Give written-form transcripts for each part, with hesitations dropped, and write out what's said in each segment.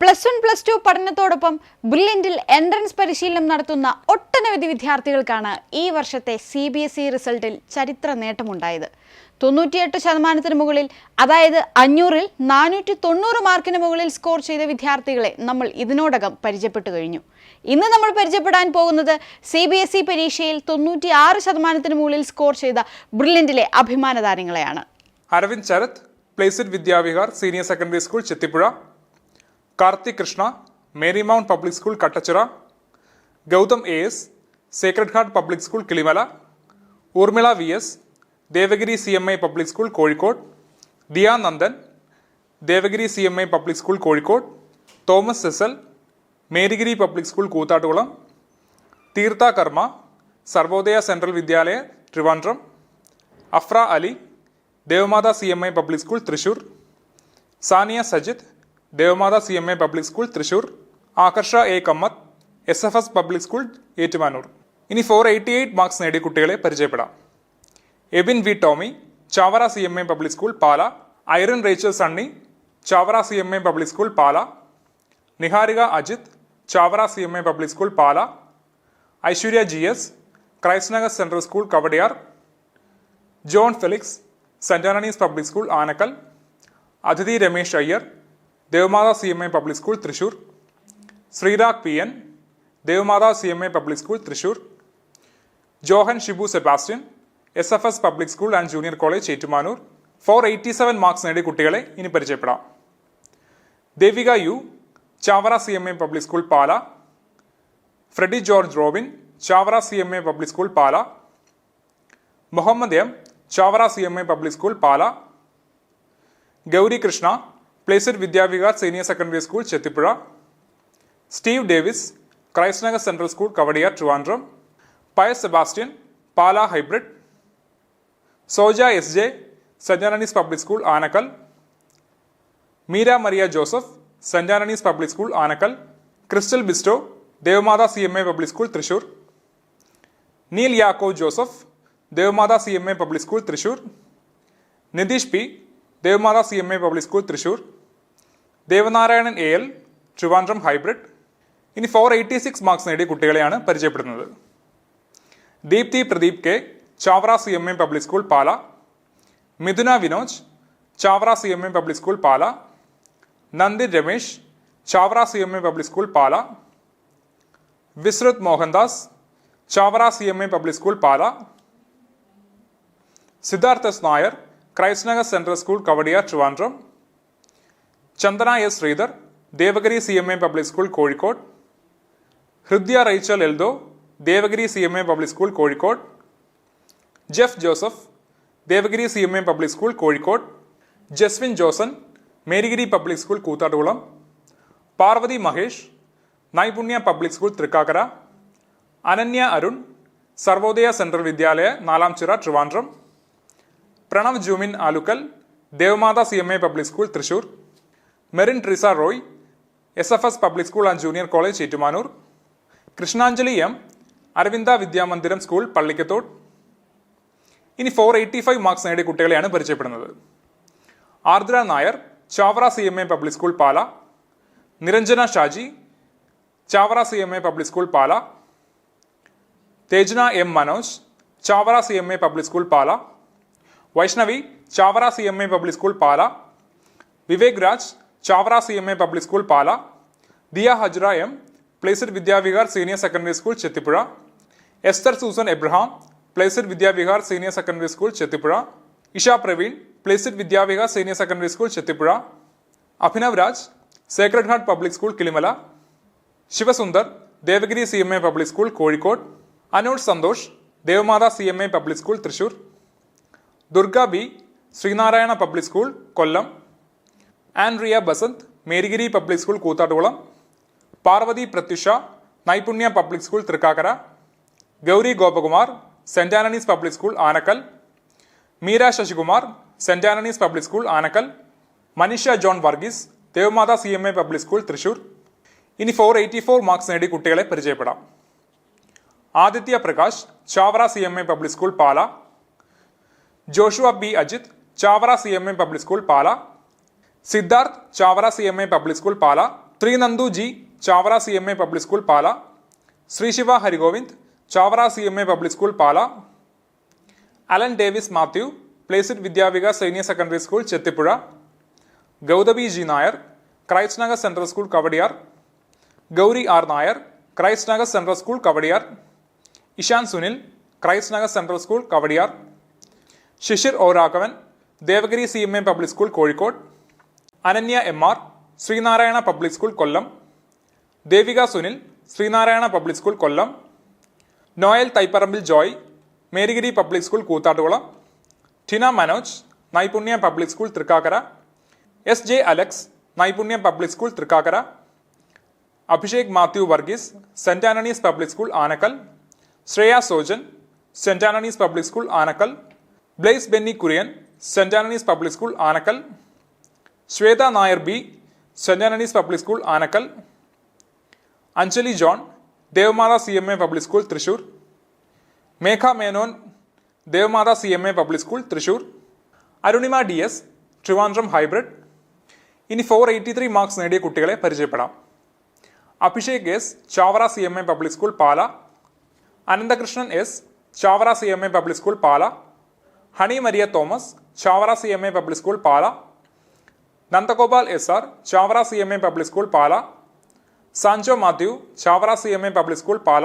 +1, +2 പഠനത്തോടൊപ്പം ബ്രില്യന്റിൽ എൻട്രൻസ് പരിശീലനം നടത്തുന്ന ഒട്ടനവധി വിദ്യാർത്ഥികൾക്കാണ് ഈ വർഷത്തെ CBSE റിസൾട്ടിൽ ചരിത്ര നേട്ടമുണ്ടായത്. 98% മുകളിൽ, അതായത് 500-ൽ 490 മാർക്കിന് മുകളിൽ സ്കോർ ചെയ്ത വിദ്യാർത്ഥികളെ നമ്മൾ ഇതിനോടകം പരിചയപ്പെട്ടു കഴിഞ്ഞു. ഇന്ന് നമ്മൾ പരിചയപ്പെടാൻ പോകുന്നത് CBSE പരീക്ഷയിൽ 96% മുകളിൽ സ്കോർ ചെയ്ത ബ്രില്യന്റിലെ അഭിമാന താരങ്ങളെയാണ്. Arvind Sarath, Placid Vidyavihar senior secondary school Chethipuzha, Karthik Krishna, Mary Mount public school Kattachira, Gautham AS, Sacred heart public school Kilimala, Urmila VS, Devagiri CMI public school Kozhikode, Diya Nandan, Devagiri CMI public school Kozhikode, Thomas Cecil, Marygiri public school Koothattukulam, Theertha Karma, Sarvodaya central Vidyalaya Trivandrum, Afra Ali, Devamatha CMI public school Thrissur, Sania Sajith, Devamatha CMI public school Thrissur, Akarsha A Kamath, SFS public school Ettumanoor. ഇനി 488 marks നേടിയ കുട്ടികളെ പരിചയപ്പെടാം. Abin V Tomy, Chavara CMI public school Pala, Irene Rachel Sunny, Chavara CMI public school Pala, Niharika Ajith, Chavara CMI public school Pala, Aishwarya GS, Christ Nagar central school Kavadiyar, John Felix, Saint Antony's public school Anakkal, Athithi Ramesh Iyer, Devamatha CMI public school Thrissur, Sreerag PN, Devamatha CMI public school Thrissur, Johan Shibu Sebastian, SFS public school and junior college Ettumanoor. 487 marks നേടിയ കുട്ടികളെ ഇനി പരിചയപ്പെടാം. Devika U, Chavara CMI public school Pala, Freddy George Robin, Chavara CMI public school Pala, Muhammad M, Chavara CMI public school Pala, Gauri Krishna, Placid Vidyavihar senior secondary school Chethipuzha, Steve Davis, Christ Nagar central school Kawdiar Trivandrum, Pius Sebastian, Pala hybrid, Soja SJ, saint Antony's public school Anakkal, Meera Maria Joseph, saint Antony's public school Anakkal, Crystal Bisto, Devamatha CMI public school Thrissur, Neil Yakov Joseph, Devamatha CMI public school Thrissur, Nitish P, Devamatha CMI public school Thrissur, Devanarayanan AL, Trivandrum hybrid. ഇനി 486 marks നേടിയ കുട്ടികളെയാണ് പരിചയപ്പെടുന്നത്. Deepthi Pradeep K, Chavara CMI public school Pala, Mithuna Vinoj, Chavara CMI public school Pala, Nandin Ramesh, Chavara CMI public school Pala, Visruth Mohandas, Chavara CMI public school Pala, Siddhartha S Nair, Christ Nagar central school Kawdiar Trivandrum, Chandana S Sreedhar, Devagiri CMI public school Kozhikode, Hridya Rachel Eldho, Devagiri CMI public school Kozhikode, Jeff Joseph, Devagiri CMI public school Kozhikode, Jaswin Joson, Marygiri public school Koothattukulam, Parvathy Mahesh, Naipunya public school Thrikkakara, Ananya Arun, Sarvodaya central Vidyalaya Nalanchira Trivandrum, Pranav Jumin Alukkal, Devamatha CMI public school Thrissur, Merin Trisa Roy, SFS public school and junior college Ettumanoor, Krishnanjali M, Aravinda Vidyamandiram school Pallikkathodu. ഇനി 485 marks നേടിയ കുട്ടികളെയാണ് പരിചയപ്പെടുന്നത്. Ardra Nair, Chavara CMI public school Pala, Niranjana Shaji, Chavara CMI public school Pala, Tejana M Manoj, Chavara CMI public school Pala, Vaishnavi, Chavara CMI public school Pala, Vivek Raj, Chavara CMI public school Pala, Diya Hajra M, Placid Vidyavihar senior secondary school Chethipuzha, Esther Susan Abraham, Placid Vidyavihar senior secondary school Chethipuzha, Isha Praveen, Placid Vidyavihar senior secondary school Chethipuzha, Abhinav Raj, sacred heart public school Kilimala, Sivasundar, Devagiri CMI public school Kozhikode, Anush Santhosh, Devamatha CMI public school Thrissur, Durga B, Sreenarayana public school Kollam, Andrea Basanth, Marygiri public school Koothattukulam, Parvathy Prathyusha, Naipunya public school Thrikkakara, Gauri Gopakumar, saint Antony's public school Anakkal, Meera Sasikumar, saint Antony's public school Anakkal, Manisha John Varghese, Devamatha CMI public school Thrissur. ഇനി 484 marks നേടിയ കുട്ടികളെ പരിചയപ്പെടാം. Aditya Prakash, Chavara CMI public school Pala, Joshua B Ajith, Chavara CMI public school Pala, Siddharth, Chavara CMI public school Pala, Sreenandu G, Chavara CMA public school Pala. Sree Shiva Harigovind, Chavara CMA public school Pala. Alan Davis Mathew, Placid Vidyavikas senior secondary school Chethipuzha. Gauthami G Nair, Christ Nagar central school Kawdiar. Gauri R Nair, Christ Nagar central school Kawdiar. Ishaan Sunil, Christ Nagar central school Kawdiar. Shishir O Raghavan, Devagiri CMA public school Kozhikode. Ananya MR, Sreenarayana public school Kollam. Devika Sunil, Sreenarayana public school Kollam. Noel Thaiparambil Joy, Marygiri public school Koothattukulam. Tina Manoj, Naipunya public school Thrikkakara. SJ Alex, Naipunya public school Thrikkakara. Abhishek Mathew Varghese, saint Antony's public school Anakkal. Shreya Sojan, saint Antony's public school Anakkal. Blaise Benny Kurian, saint Antony's public school Anakkal. Shweta Nair B, saint Antony's public school Anakkal. Anjali John, Devamatha CMA public school Thrissur. Megha Menon, Devamatha CMA public school Thrissur. Arunima DS, Trivandrum hybrid. ഇനി 483 marks നേടിയ കുട്ടികളെ പരിചയപ്പെടാം. Abhishek S, Chavara CMA public school Pala. Ananthakrishnan S, Chavara CMA public school Pala. Honey Maria Thomas, Chavara CMA public school Pala. Nandagopal SR, Chavara CMA public school Pala. Sanjo Mathew, Chavara CMA public school Pala.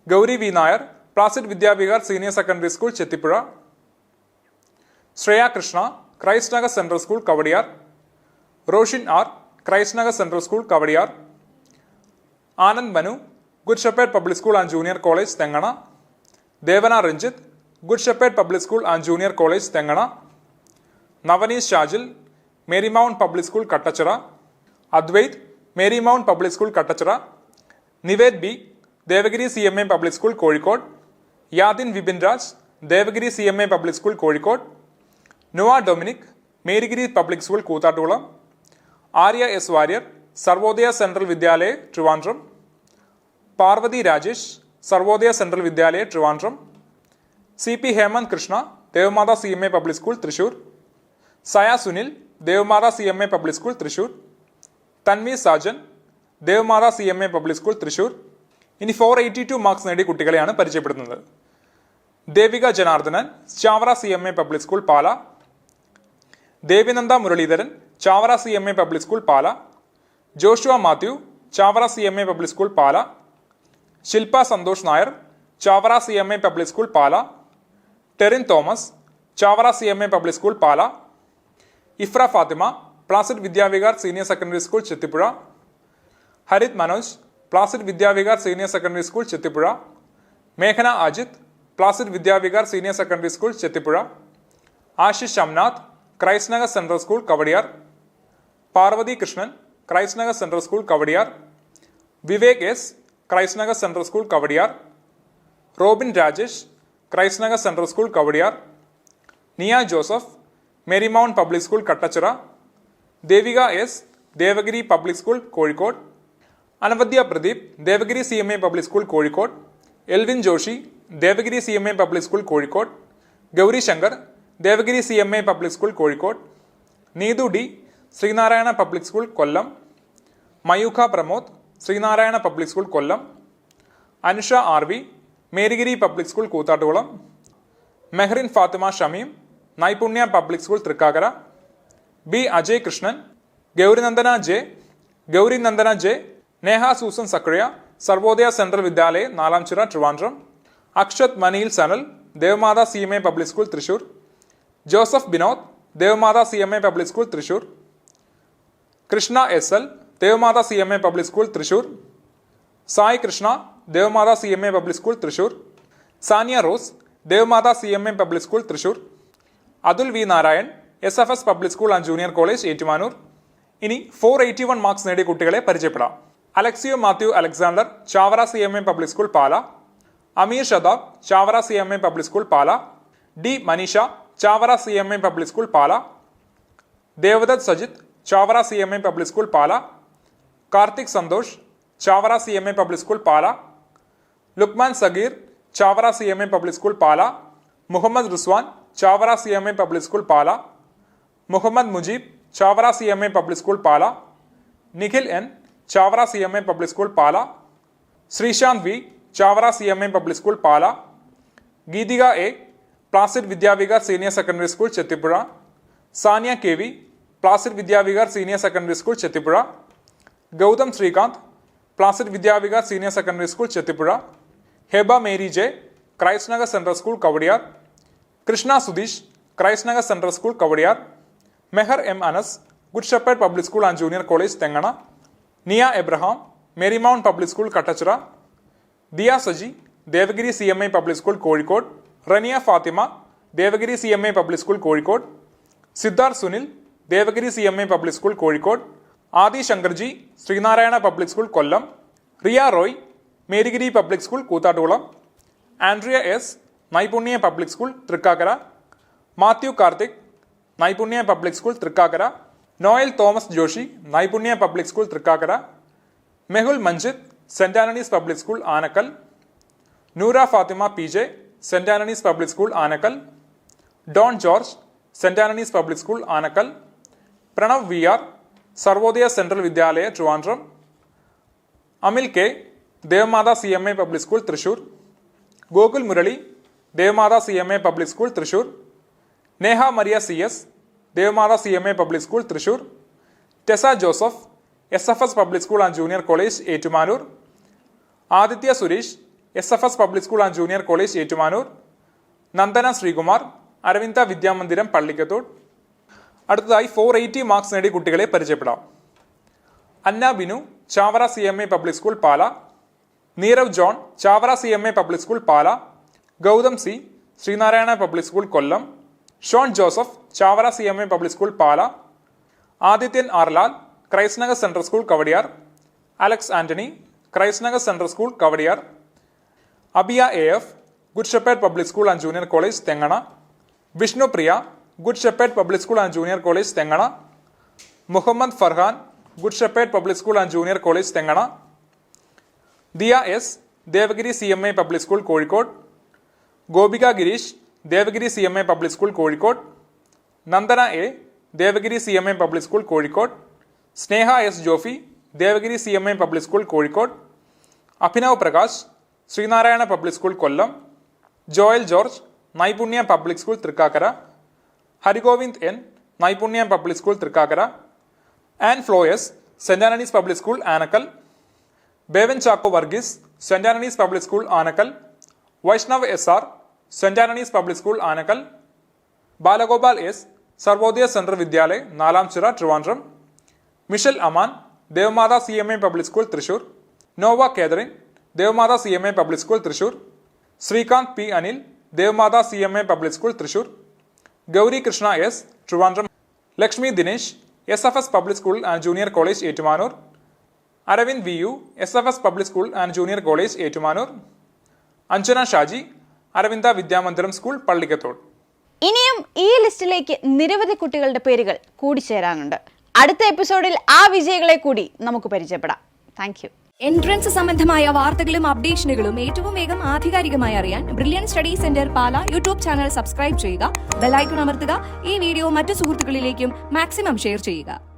Gauri V Nair, Placid Vidyavihar senior secondary school Chethipuzha. Shreya Krishna, Christ Nagar central school Kawdiar. Roshin R, Christ Nagar central school Kawdiar. Anand Manu, good shepherd public school and junior college Thengana. Devana Ranjith, good shepherd public school and junior college Thengana. Navaneesh Shajil, Mary Mount public school Kattachira. Advaith, Mary Mount public school Kattachira. Nived B, Devagiri CMA public school Kozhikode. Yadin Vipin Raj, Devagiri CMA public school Kozhikode. Nova Dominic, Marygiri public school Koothattukulam. Arya S Warrier, Sarvodaya central Vidyalaya Trivandrum. Parvathy Rajesh, Sarvodaya central Vidyalaya Trivandrum. CP Hemanth Krishna, Devamatha CMA public school Thrissur. സയ Sunil, Devamatha CMA public school Thrissur. Thanvi Sajan, Devamatha CMA public school Thrissur. ഇനി 482 marks നേടിയ കുട്ടികളെയാണ് പരിചയപ്പെടുത്തുന്നത്. Devika Janardhanan, Chavara CMA public school Pala. Devinanda Muraleedharan, Chavara CMA public school Pala. Joshua Mathew, Chavara CMA public school Pala. Shilpa Santhosh Nair, Chavara CMA public school Pala. Terin Thomas, Chavara CMA public school Pala. Ifra Fathima, Placid Vidyavihar senior secondary school Chethipuzha. Harith Manoj, Placid Vidyavihar senior secondary school Chethipuzha. മേഘന Ajith, Placid Vidyavihar senior secondary school Chethipuzha. Ashish Amnath, Christ Nagar central school Kawdiar. Parvathy Krishnan, Christ Nagar central school Kawdiar. Vivek S, Christ Nagar central school Kawdiar. Robin Rajesh, Christ Nagar central school Kawdiar. Niya Joseph, Mary Mount public school Kattachira. Devika S, Devagiri public school Kozhikode. Anavadya Pradeep, Devagiri CMA public school Kozhikode. Elvin Joshy, Devagiri CMA public school Kozhikode. Gauri Shankar, Devagiri CMA public school Kozhikode. Neethu D, Sreenarayana public school Kollam. Mayukha Pramod, Sreenarayana public school Kollam. Anusha RV, Marygiri public school Koothattukulam. Mehrin Fathima Shameem, Naipunya public school Thrikkakara. B Ajay Krishnan, Gauri Nandana J, Neha Susan Zacharia, Sarvodaya central Vidyalaya Nalanchira Trivandrum. Akshath Maneel Sanal, Devamatha CMA public school Thrissur. Joseph Binod, Devamatha CMA public school Thrissur. Krishna SL, Devamatha CMA public school Thrissur. Sai Krishna, Devamatha CMA public school Thrissur. Sania Rose, Devamatha CMA public school Thrissur. Athul V Narayan, SFS public school and junior college Ettumanoor. ഇനി 481 marks നേടിയ കുട്ടികളെ പരിചയപ്പെടാം. Alexio Mathew Alexander, Chavara CMA public school Pala. Ameer Shadab, Chavara CMA public school Pala. D Manisha, Chavara CMA public school Pala. Devadath Sajith, Chavara CMA public school Pala. Karthik Santhosh, Chavara CMA public school Pala. Luqman Sageer, Chavara CMA public school Pala. Muhammad Ruswan, Chavara CMA public school Pala. Muhammad Mujeeb, Chavara CMA public school Pala. Nikhil N, Chavara CMA public school Pala. Sreesanth V, Chavara CMA public school Pala. Geethika A, Placid Vidyavihar senior secondary school Chethipuzha. Sania KV, Placid Vidyavihar senior secondary school Chethipuzha. Gautham Sreekanth, Placid Vidyavihar senior secondary school Chethipuzha. Heba Mary J, Christ Nagar central school Kawdiar. Krishna Sudheesh, Christ Nagar central school Kawdiar. Meher M Anas, good shepherd public school and junior college Thengana. Niya Abraham, Mary Mount public school Kattachira. Diya Saji, Devagiri CMA public school Kozhikode. Rania Fathima, Devagiri CMA public school Kozhikode. Siddharth Sunil, Devagiri CMA public school Kozhikode. Adi Shankarji, Sreenarayana public school Kollam. Riya Roy, Marygiri public school Koothattukulam. Andrea S, Naipunya public school Thrikkakara. Mathew Karthik, Naipunya public school Thrikkakara. Noel Thomas Joshy, Naipunya public school Thrikkakara. Mehul Manjith, saint Antony's public school Anakkal. നൂര Fathima PJ, saint Antony's public school Anakkal. Don George, saint Antony's public school Anakkal. Pranav VR, Sarvodaya central Vidyalaya Trivandrum. Amil K, Devamatha CMA public school Thrissur. Gokul Murali, Devamatha CMA public school Thrissur. Neha Maria CS, Devamatha CMA public school Thrissur. Tessa Joseph, SFS public school and junior college Ettumanoor. Aditya Suresh, SFS public school and junior college Ettumanoor. Nandana Sreekumar, Aravinda Vidyamandiram Pallikkathodu. അടുത്തതായി 480 marks നേടിയ കുട്ടികളെ പരിചയപ്പെടാം. Anna Binu, Chavara CMA public school Pala. Neerav John, Chavara CMA public school Pala. Gautham C, Sreenarayana public school Kollam. Shawn Joseph, Chavara CMA public school Pala. Adithyan Arlal, Christ Nagar central school Kawdiar. Alex Antony, Christ Nagar central school Kawdiar. Abiya AF, good shepherd public school and junior college Thengana. Vishnu Priya, good shepherd public school and junior college Thengana. Muhammad Farhan, good shepherd public school and junior college Thengana. Diya S, Devagiri CMA public school Kozhikode. Gopika Girish, Devagiri CMA public school Kozhikode. Nandana A, Devagiri CMA public school Kozhikode. Sneha S Jofi, Devagiri CMA public school Kozhikode. Abhinav Prakash, Sreenarayana public school Kollam. Joel George, Naipunya public school Thrikkakara. Harigovind N, Naipunya public school Thrikkakara. Ann ഫ്ലോയസ്, Saint Antony's public school Anakkal. Bevan Chacko Varghese, saint Antony's public school Anakkal. Vaishnav SR, Saint Antony's public school Anakkal. Balagopal S, Sarvodaya central Vidyalaya Nalanchira Trivandrum. Mishal Aman, Devamatha CMA public school Thrissur. Nova Catherine, Devamatha CMA public school Thrissur. Srikanth P Anil, Devamatha CMA public school Thrissur. Gauri Krishna S, Trivandrum. Lakshmi Dinesh, SFS public school and junior college Ettumanoor. Aravind VU, SFS public school and junior college Ettumanoor. Anjana Shaji, Aravinda Vidyamandiram school Pallikkathodu. ഇനിയും ഈ ലിസ്റ്റിലേക്ക് നിരവധി കുട്ടികളുടെ പേരുകൾ കൂടിച്ചേരാനുണ്ട്. അടുത്ത എപ്പിസോഡിൽ ആ വിജയികളെ കൂടി നമുക്ക് പരിചയപ്പെടാം. Thank you. എൻട്രൻസ് സംബന്ധമായ വാർത്തകളും അപ്ഡേഷനുകളും ഏറ്റവും വേഗം ആധികാരികമായി അറിയാൻ ബ്രില്യൻ സ്റ്റഡി സെന്റർ പാല യൂട്യൂബ് ചാനൽ സബ്സ്ക്രൈബ് ചെയ്യുക, ബെൽ ഐക്കൺ അമർത്തുക, ഈ വീഡിയോ മറ്റു സുഹൃത്തുക്കളിലേക്കും മാക്സിമം ഷെയർ ചെയ്യുക.